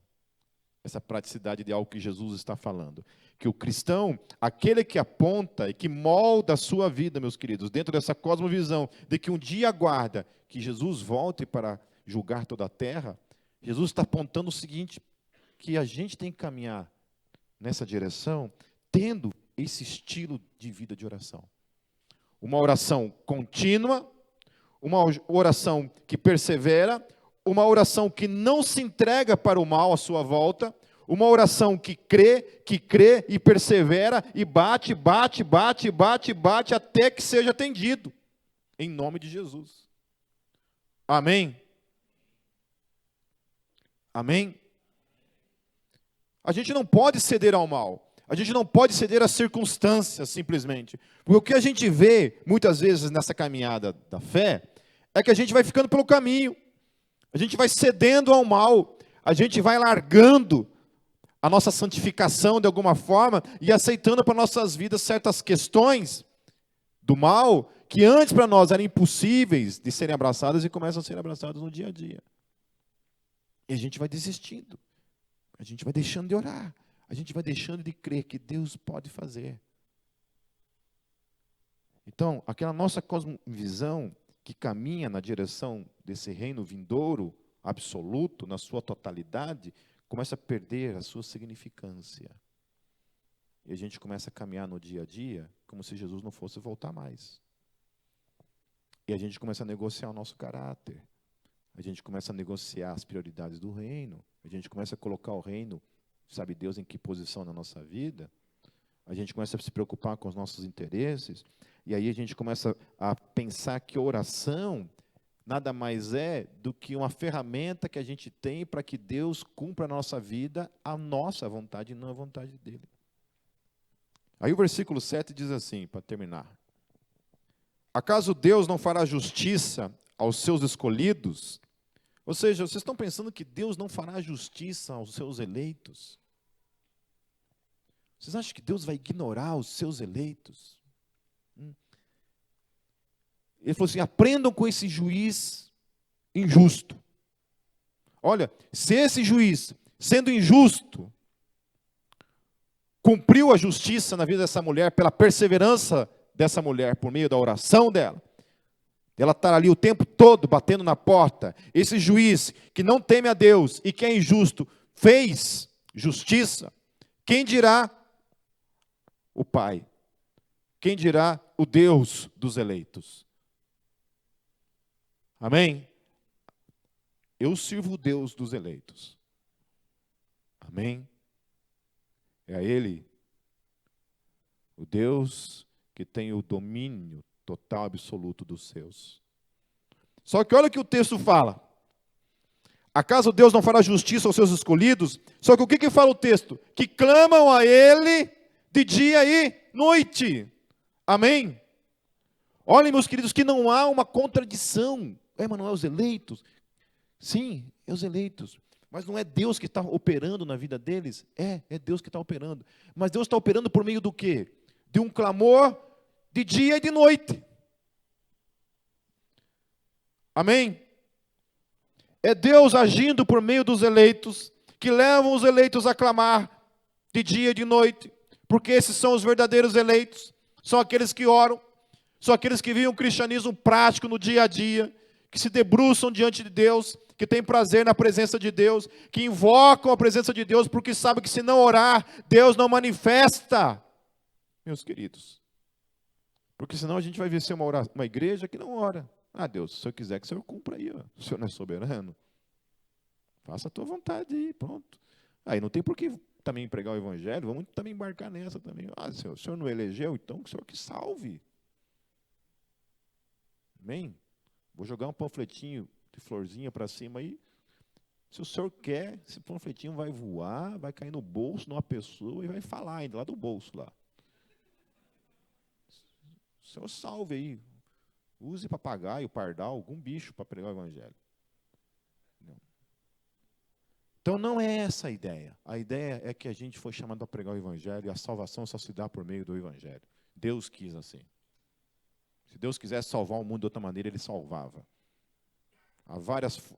Essa praticidade de algo que Jesus está falando. Que o cristão, aquele que aponta e que molda a sua vida, meus queridos, dentro dessa cosmovisão de que um dia aguarda que Jesus volte para julgar toda a terra, Jesus está apontando o seguinte, que a gente tem que caminhar nessa direção, tendo esse estilo de vida de oração. Uma oração contínua, uma oração que persevera, uma oração que não se entrega para o mal à sua volta, uma oração que crê e persevera e bate até que seja atendido, em nome de Jesus. Amém? Amém? A gente não pode ceder ao mal. A gente não pode ceder às circunstâncias, simplesmente. Porque o que a gente vê, muitas vezes, nessa caminhada da fé, é que a gente vai ficando pelo caminho. A gente vai cedendo ao mal. A gente vai largando a nossa santificação de alguma forma e aceitando para nossas vidas certas questões do mal que antes para nós eram impossíveis de serem abraçadas e começam a ser abraçadas no dia a dia. E a gente vai desistindo. A gente vai deixando de orar. A gente vai deixando de crer que Deus pode fazer. Então, aquela nossa cosmovisão que caminha na direção desse reino vindouro, absoluto, na sua totalidade, começa a perder a sua significância. E a gente começa a caminhar no dia a dia como se Jesus não fosse voltar mais. E a gente começa a negociar o nosso caráter. A gente começa a negociar as prioridades do reino. A gente começa a colocar o reino, sabe Deus em que posição na nossa vida. A gente começa a se preocupar com os nossos interesses. E aí a gente começa a pensar que oração nada mais é do que uma ferramenta que a gente tem para que Deus cumpra na nossa vida a nossa vontade e não a vontade dele. Aí o versículo 7 diz assim, para terminar. Acaso Deus não fará justiça aos seus escolhidos? Ou seja, vocês estão pensando que Deus não fará justiça aos seus eleitos? Vocês acham que Deus vai ignorar os seus eleitos? Ele falou assim, aprendam com esse juiz injusto. Olha, se esse juiz, sendo injusto, cumpriu a justiça na vida dessa mulher, pela perseverança dessa mulher, por meio da oração dela, ela está ali o tempo todo batendo na porta, esse juiz que não teme a Deus e que é injusto, fez justiça, quem dirá o Pai? Quem dirá o Deus dos eleitos? Amém? Eu sirvo o Deus dos eleitos. Amém? É a Ele, o Deus que tem o domínio total, absoluto dos seus. Só que olha o que o texto fala. Acaso Deus não fará justiça aos seus escolhidos? Só que o que fala o texto? Que clamam a Ele de dia e noite. Amém? Olhem, meus queridos, que não há uma contradição. Mas não é os eleitos? Sim, é os eleitos. Mas não é Deus que está operando na vida deles? É Deus que está operando. Mas Deus está operando por meio do quê? De um clamor de dia e de noite. Amém? É Deus agindo por meio dos eleitos, que levam os eleitos a clamar de dia e de noite, porque esses são os verdadeiros eleitos, são aqueles que oram, são aqueles que vivem um cristianismo prático no dia a dia, que se debruçam diante de Deus, que têm prazer na presença de Deus, que invocam a presença de Deus, porque sabem que se não orar, Deus não manifesta, meus queridos. Porque senão a gente vai vencer uma igreja que não ora. Deus, se o Senhor quiser que o Senhor cumpra aí, ó. O Senhor não é soberano? Faça a tua vontade aí, pronto. Aí não tem por que também pregar o evangelho, vamos também embarcar nessa também. Senhor, o Senhor não elegeu, então que o Senhor que salve. Amém? Vou jogar um panfletinho de florzinha para cima aí. Se o Senhor quer, esse panfletinho vai voar, vai cair no bolso de uma pessoa e vai falar ainda lá do bolso lá. O Senhor salve aí. Use papagaio, pardal, algum bicho para pregar o evangelho. Então não é essa a ideia. A ideia é que a gente foi chamado a pregar o evangelho e a salvação só se dá por meio do evangelho. Deus quis assim. Se Deus quisesse salvar o mundo de outra maneira, Ele salvava.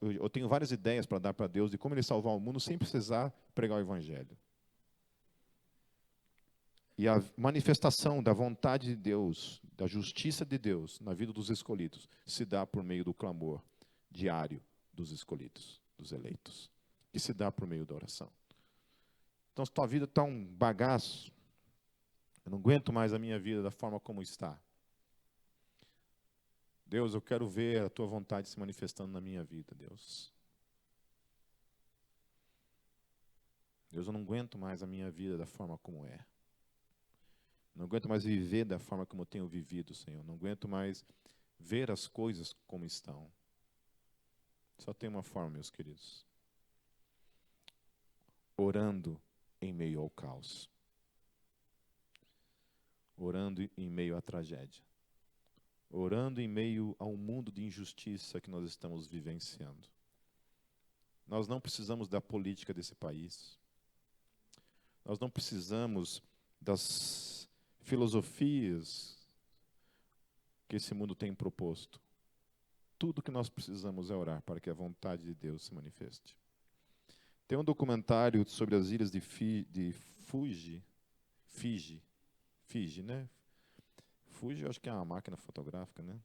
Eu tenho várias ideias para dar para Deus de como Ele salvar o mundo sem precisar pregar o evangelho. E a manifestação da vontade de Deus, da justiça de Deus na vida dos escolhidos, se dá por meio do clamor diário dos escolhidos, dos eleitos, que se dá por meio da oração. Então, se tua vida está um bagaço, eu não aguento mais a minha vida da forma como está. Deus, eu quero ver a tua vontade se manifestando na minha vida, Deus. Deus, eu não aguento mais a minha vida da forma como é. Não aguento mais viver da forma como eu tenho vivido, Senhor. Não aguento mais ver as coisas como estão. Só tem uma forma, meus queridos. Orando em meio ao caos. orando em meio à tragédia, orando em meio a um mundo de injustiça que nós estamos vivenciando. Nós não precisamos da política desse país. Nós não precisamos das filosofias que esse mundo tem proposto. Tudo que nós precisamos é orar para que a vontade de Deus se manifeste. Tem um documentário sobre as ilhas de Fiji, né? Fuji, eu acho que é uma máquina fotográfica, né?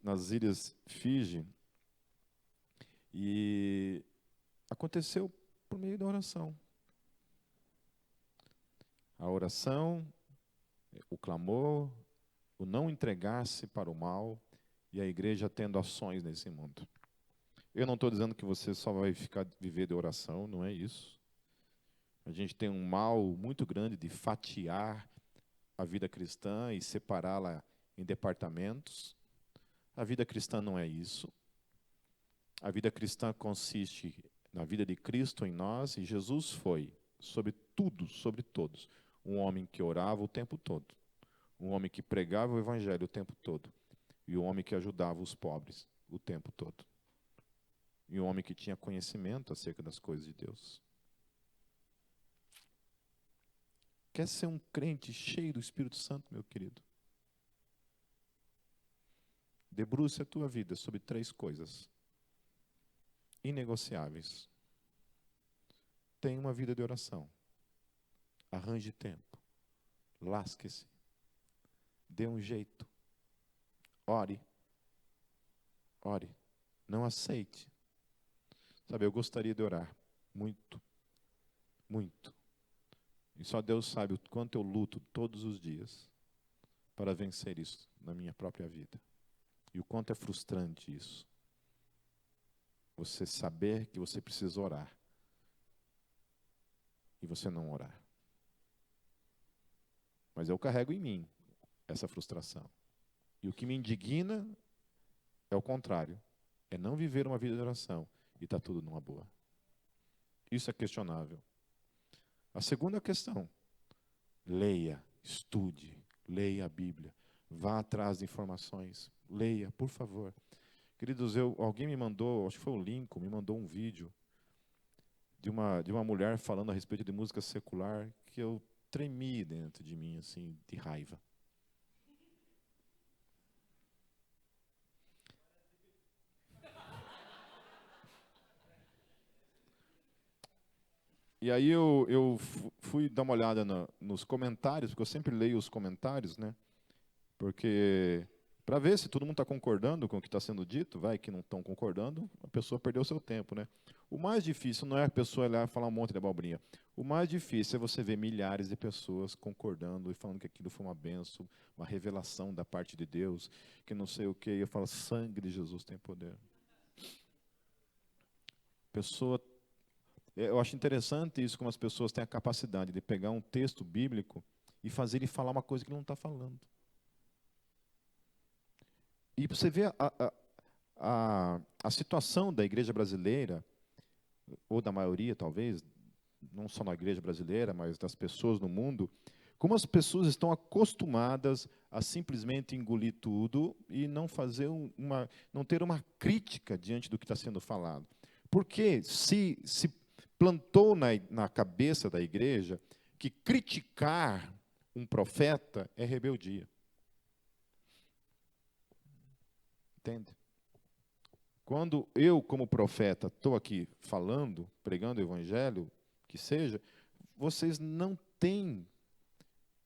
Nas ilhas Fiji. E aconteceu por meio da oração. A oração, o clamor, o não entregar-se para o mal e a igreja tendo ações nesse mundo. Eu não estou dizendo que você só vai viver de oração, não é isso. A gente tem um mal muito grande de fatiar a vida cristã e separá-la em departamentos. A vida cristã não é isso. A vida cristã consiste na vida de Cristo em nós, e Jesus foi, sobre tudo, sobre todos, um homem que orava o tempo todo, um homem que pregava o evangelho o tempo todo, e um homem que ajudava os pobres o tempo todo, e um homem que tinha conhecimento acerca das coisas de Deus. Quer ser um crente cheio do Espírito Santo, meu querido? Debruce a tua vida sobre 3 coisas inegociáveis. Tenha uma vida de oração. Arranje tempo. Lasque-se. Dê um jeito. Ore. Ore. Não aceite. Sabe, eu gostaria de orar. Muito. Muito. E só Deus sabe o quanto eu luto todos os dias para vencer isso na minha própria vida. E o quanto é frustrante isso. Você saber que você precisa orar e você não orar. Mas eu carrego em mim essa frustração. E o que me indigna é o contrário. É não viver uma vida de oração e está tudo numa boa. Isso é questionável. A segunda questão: leia, estude, leia a Bíblia. Vá atrás de informações. Leia, por favor. Queridos, alguém me mandou, acho que foi o Lincoln, me mandou um vídeo de uma mulher falando a respeito de música secular, que eu tremi dentro de mim, assim, de raiva. E aí eu fui dar uma olhada nos comentários, porque eu sempre leio os comentários, né? Porque para ver se todo mundo está concordando com o que está sendo dito, vai que não estão concordando, a pessoa perdeu o seu tempo, né? O mais difícil não é a pessoa ir lá e falar um monte de abobrinha. O mais difícil é você ver milhares de pessoas concordando e falando que aquilo foi uma bênção, uma revelação da parte de Deus, que não sei o quê. E eu falo, sangue de Jesus tem poder. Eu acho interessante isso, como as pessoas têm a capacidade de pegar um texto bíblico e fazer ele falar uma coisa que ele não está falando. E você vê a situação da igreja brasileira, ou da maioria, talvez, não só na igreja brasileira, mas das pessoas no mundo, como as pessoas estão acostumadas a simplesmente engolir tudo e não fazer não ter uma crítica diante do que está sendo falado. Porque se plantou na cabeça da igreja que criticar um profeta é rebeldia. Entende? Quando eu, como profeta, estou aqui falando, pregando o evangelho, que seja, vocês não têm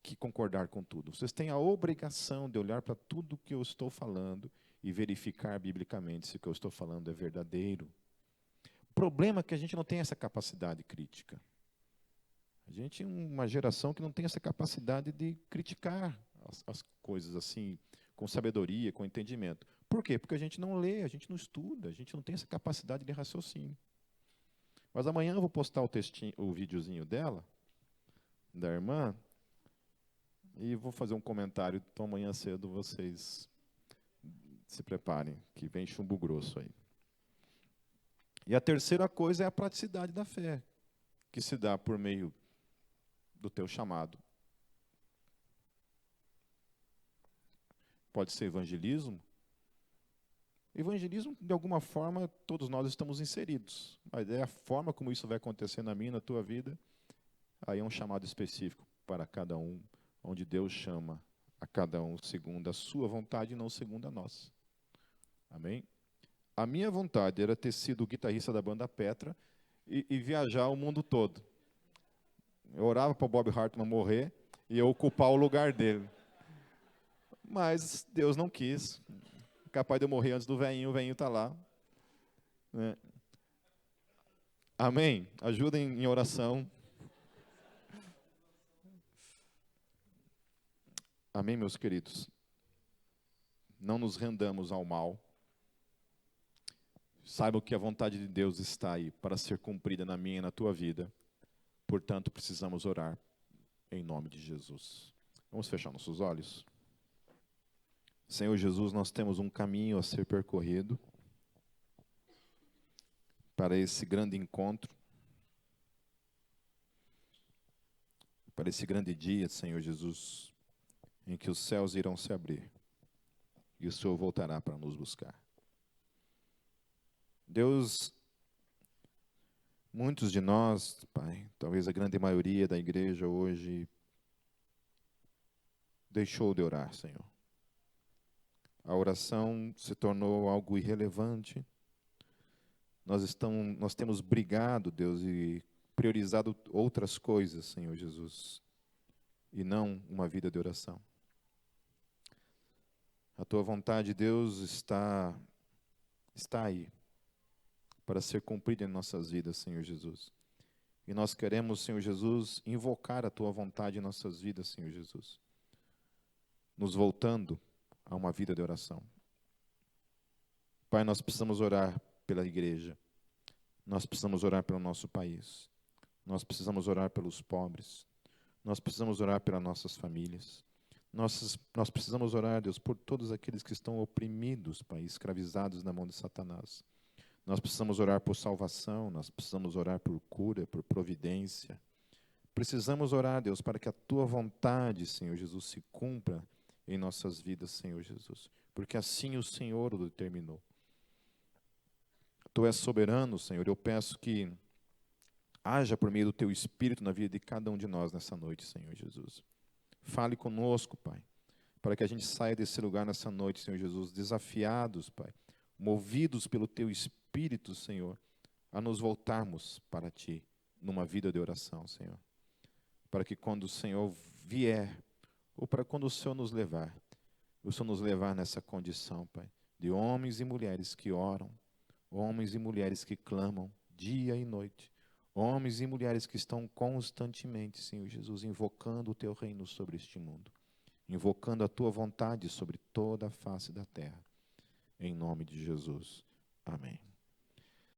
que concordar com tudo. Vocês têm a obrigação de olhar para tudo que eu estou falando e verificar biblicamente se o que eu estou falando é verdadeiro. O problema é que a gente não tem essa capacidade crítica. A gente é uma geração que não tem essa capacidade de criticar as coisas assim, com sabedoria, com entendimento. Por quê? Porque a gente não lê, a gente não estuda, a gente não tem essa capacidade de raciocínio. Mas amanhã eu vou postar o videozinho dela, da irmã, e vou fazer um comentário. Então amanhã cedo vocês se preparem, que vem chumbo grosso aí. E a terceira coisa é a praticidade da fé, que se dá por meio do teu chamado. Pode ser evangelismo. Evangelismo, de alguma forma, todos nós estamos inseridos. Mas é a forma como isso vai acontecer na minha e na tua vida. Aí é um chamado específico para cada um, onde Deus chama a cada um segundo a sua vontade e não segundo a nossa. Amém? A minha vontade era ter sido o guitarrista da banda Petra e viajar o mundo todo. Eu orava para o Bob Hartman morrer e eu ocupar o lugar dele. Mas Deus não quis. Capaz de eu morrer antes do velhinho, o velhinho está lá. Né? Amém? Ajudem em oração. Amém, meus queridos? Não nos rendamos ao mal. Saibam que a vontade de Deus está aí para ser cumprida na minha e na tua vida. Portanto, precisamos orar em nome de Jesus. Vamos fechar nossos olhos? Senhor Jesus, nós temos um caminho a ser percorrido para esse grande encontro, para esse grande dia, Senhor Jesus, em que os céus irão se abrir e o Senhor voltará para nos buscar. Deus, muitos de nós, Pai, talvez a grande maioria da igreja hoje, deixou de orar, Senhor. A oração se tornou algo irrelevante. Nós temos brigado, Deus, e priorizado outras coisas, Senhor Jesus, e não uma vida de oração. A tua vontade, Deus, está aí para ser cumprida em nossas vidas, Senhor Jesus. E nós queremos, Senhor Jesus, invocar a tua vontade em nossas vidas, Senhor Jesus, nos voltando a uma vida de oração. Pai, nós precisamos orar pela igreja. Nós precisamos orar pelo nosso país. Nós precisamos orar pelos pobres. Nós precisamos orar pelas nossas famílias. Nós precisamos orar, Deus, por todos aqueles que estão oprimidos, Pai, escravizados na mão de Satanás. Nós precisamos orar por salvação. Nós precisamos orar por cura, por providência. Precisamos orar, Deus, para que a tua vontade, Senhor Jesus, se cumpra em nossas vidas, Senhor Jesus, porque assim o Senhor o determinou. Tu és soberano, Senhor, eu peço que haja por meio do teu Espírito na vida de cada um de nós nessa noite, Senhor Jesus. Fale conosco, Pai, para que a gente saia desse lugar nessa noite, Senhor Jesus, desafiados, Pai, movidos pelo teu Espírito, Senhor, a nos voltarmos para ti numa vida de oração, Senhor, para que quando o Senhor vier, ou para quando o Senhor nos levar nessa condição, Pai, de homens e mulheres que oram, homens e mulheres que clamam dia e noite, homens e mulheres que estão constantemente, Senhor Jesus, invocando o teu reino sobre este mundo, invocando a tua vontade sobre toda a face da terra. Em nome de Jesus. Amém.